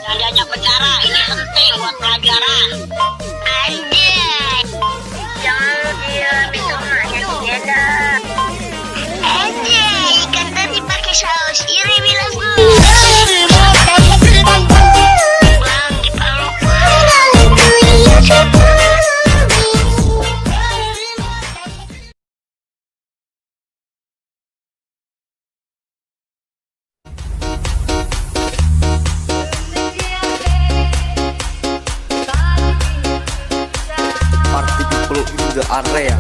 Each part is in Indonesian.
Jangan diajak bicara, ini penting buat pelajaran. Anjay, jangan dia minta maknya dia dah. Anjay, ikan tadi pakai saus iri bilang gue. Bang, dipeluk. Party people in the area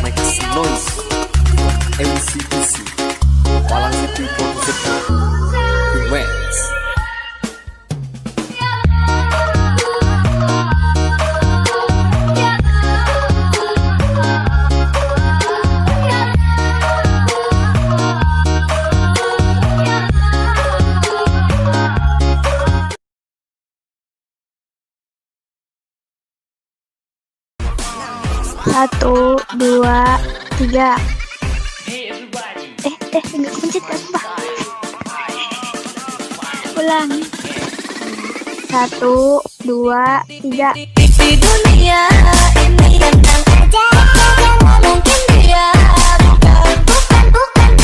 make some noise. MCPC Malang City Producer Events. Satu, dua, tiga. Nggak kuncit kan, Pak? Ulang. Satu, dua, tiga. Di dunia ini tentang aja mungkin dia bukan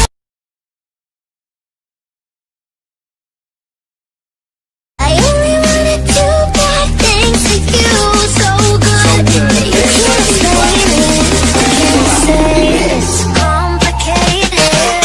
I only wanna do bad things with you so good you can't say it's complicated.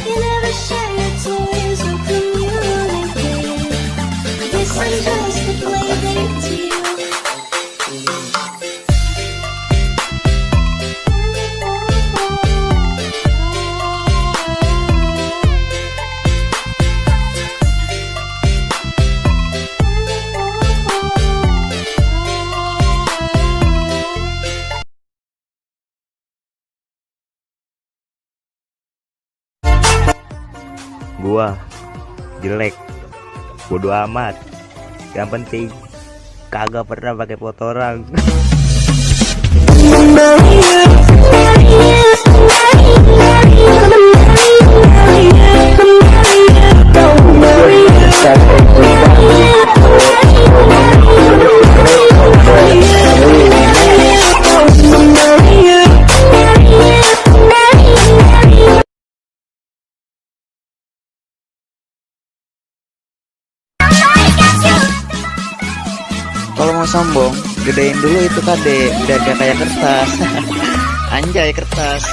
You never share your tears or communicate. This is just the plaything to you. Gua jelek, bodo amat. Yang penting kagak pernah pakai foto orang. Kalau mau sombong, gedein dulu itu kade, biar gak kayak kertas. Anjay kertas.